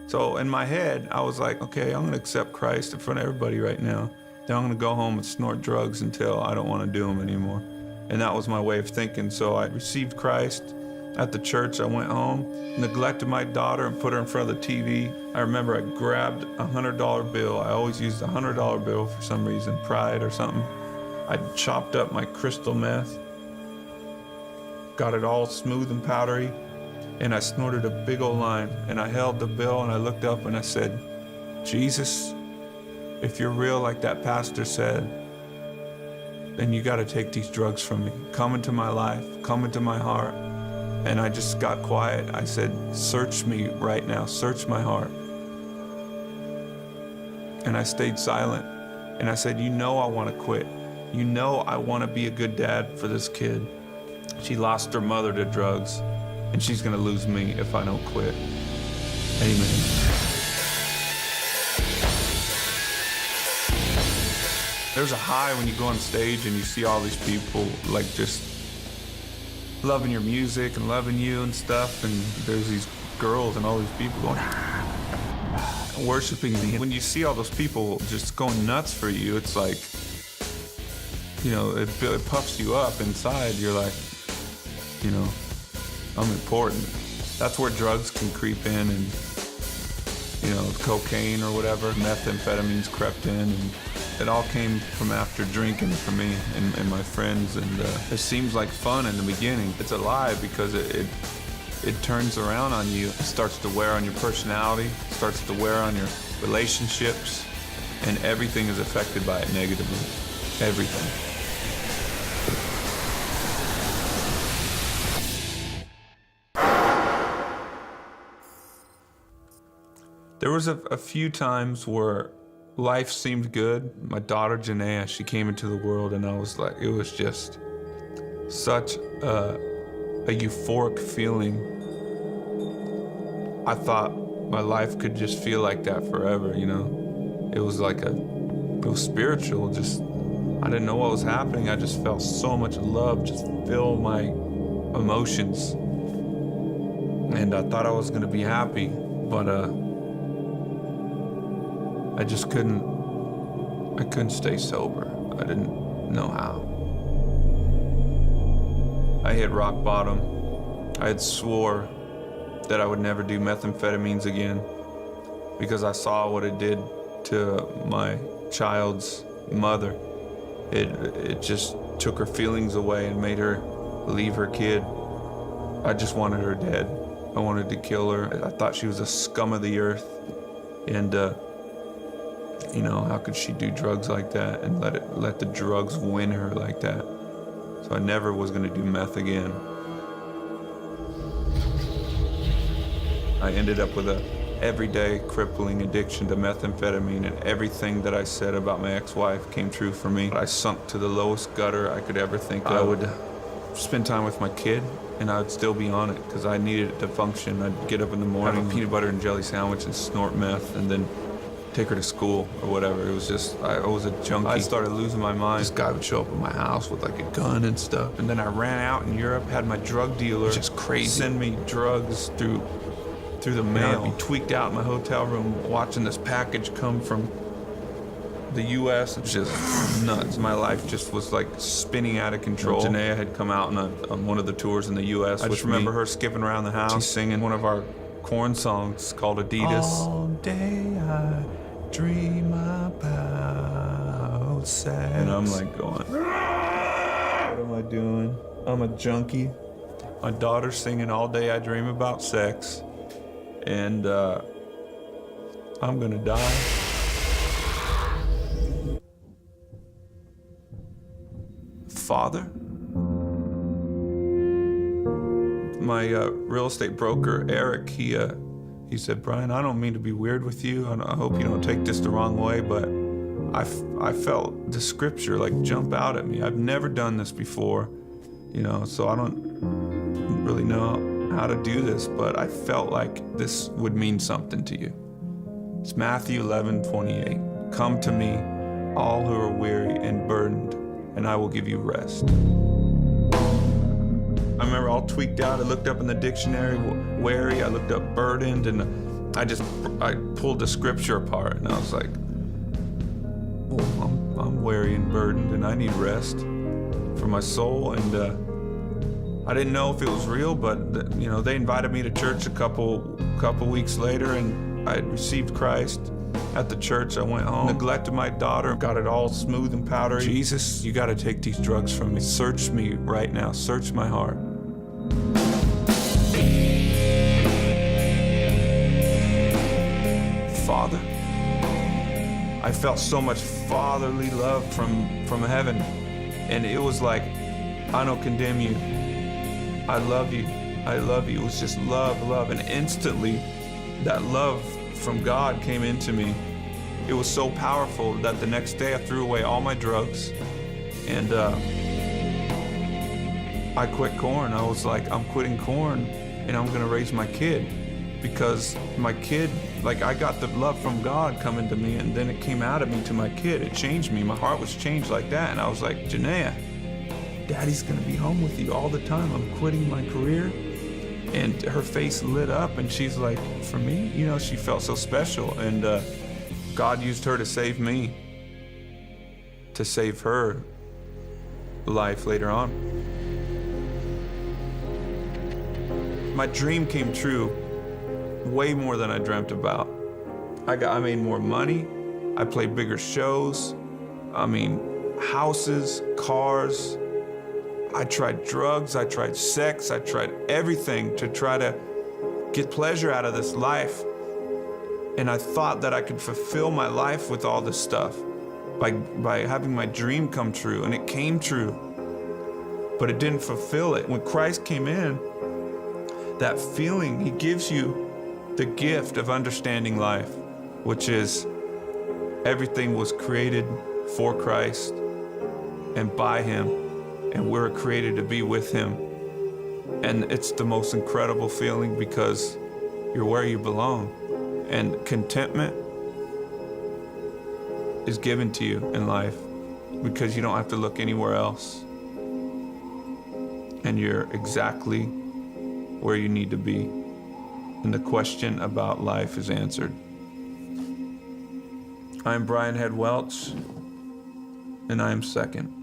So in my head, I was like, okay, I'm gonna accept Christ in front of everybody right now. Then I'm gonna go home and snort drugs until I don't wanna do them anymore. And that was my way of thinking. So I received Christ at the church. I went home, neglected my daughter and put her in front of the TV. I remember I grabbed a $100 bill. I always used a $100 bill for some reason, pride or something. I chopped up my crystal meth, got it all smooth and powdery, and I snorted a big old line. And I held the bill and I looked up and I said, Jesus, if you're real like that pastor said, then you gotta take these drugs from me. Come into my life, come into my heart. And I just got quiet. I said, search me right now, search my heart. And I stayed silent. And I said, you know I wanna quit. You know I wanna be a good dad for this kid. She lost her mother to drugs, and she's gonna lose me if I don't quit. Amen. There's a high when you go on stage and you see all these people like just loving your music and loving you and stuff, and there's these girls and all these people going worshiping me. When you see all those people just going nuts for you, it's like, you know, it puffs you up inside. You're like, you know, I'm important. That's where drugs can creep in, and, you know, cocaine or whatever, methamphetamines crept in, and it all came from after drinking for me and my friends. And it seems like fun in the beginning. It's a lie because it turns around on you. It starts to wear on your personality, starts to wear on your relationships, and everything is affected by it negatively. Everything. There was a few times where life seemed good. My daughter, Janaea, she came into the world, and I was like, it was just such a euphoric feeling. I thought my life could just feel like that forever, you know? It was like it was spiritual, just, I didn't know what was happening. I just felt so much love just fill my emotions. And I thought I was gonna be happy, but I just couldn't stay sober. I didn't know how. I hit rock bottom. I had swore that I would never do methamphetamines again because I saw what it did to my child's mother. It just took her feelings away and made her leave her kid. I just wanted her dead. I wanted to kill her. I thought she was a scum of the earth. And you know, how could she do drugs like that and let the drugs win her like that? So I never was gonna do meth again. I ended up with a everyday crippling addiction to methamphetamine, and everything that I said about my ex-wife came true for me. I sunk to the lowest gutter I could ever think of. I would spend time with my kid, and I would still be on it because I needed it to function. I'd get up in the morning, have a peanut butter and jelly sandwich and snort meth, and then take her to school or whatever. It was just, I was a junkie. I started losing my mind. This guy would show up at my house with like a gun and stuff. And then I ran out in Europe, had my drug dealer just crazy send me drugs through the mail. I'd be tweaked out in my hotel room watching this package come from the US. It's just nuts. My life just was like spinning out of control. Janaea had come out on one of the tours in the US. I just remember her skipping around the house. She's singing one of our Korn songs called Adidas. All day I dream about sex. And I'm like going, what am I doing? I'm a junkie. My daughter's singing All Day I Dream About Sex. And I'm gonna die. Father? My real estate broker, Eric, he said, Brian, I don't mean to be weird with you. I hope you don't take this the wrong way, but I felt the scripture like jump out at me. I've never done this before, you know, so I don't really know how to do this, but I felt like this would mean something to you. It's Matthew 11:28. Come to me, all who are weary and burdened, and I will give you rest. I remember all tweaked out. I looked up in the dictionary, weary. I looked up burdened, and I pulled the scripture apart, and I was like, oh, I'm weary and burdened, and I need rest for my soul. And I didn't know if it was real, but they invited me to church a couple weeks later, and I had received Christ at the church. I went home, neglected my daughter, got it all smooth and powdery. Jesus, you got to take these drugs from me. Search me right now. Search my heart. Father, I felt so much fatherly love from heaven, and it was like, I don't condemn you. I love you. I love you. It was just love, and instantly that love from God came into me. It was so powerful that the next day I threw away all my drugs, and I quit Korn. I was like, I'm quitting Korn, and I'm gonna raise my kid, because my kid, like, I got the love from God coming to me, and then it came out of me to my kid. It changed me. My heart was changed like that, and I was like, Janaea, Daddy's gonna be home with you all the time. I'm quitting my career. And her face lit up, and she's like, for me? She felt so special, and God used her to save me, to save her life later on. My dream came true way more than I dreamt about. I made more money. I played bigger shows. Houses, cars. I tried drugs, I tried sex, I tried everything to try to get pleasure out of this life. And I thought that I could fulfill my life with all this stuff by having my dream come true, and it came true, but it didn't fulfill it. When Christ came in, that feeling, he gives you the gift of understanding life, which is everything was created for Christ and by him, and we're created to be with him. And it's the most incredible feeling, because you're where you belong. And contentment is given to you in life because you don't have to look anywhere else. And you're exactly where you need to be. And the question about life is answered. I'm Brian Head Welch, and I am second.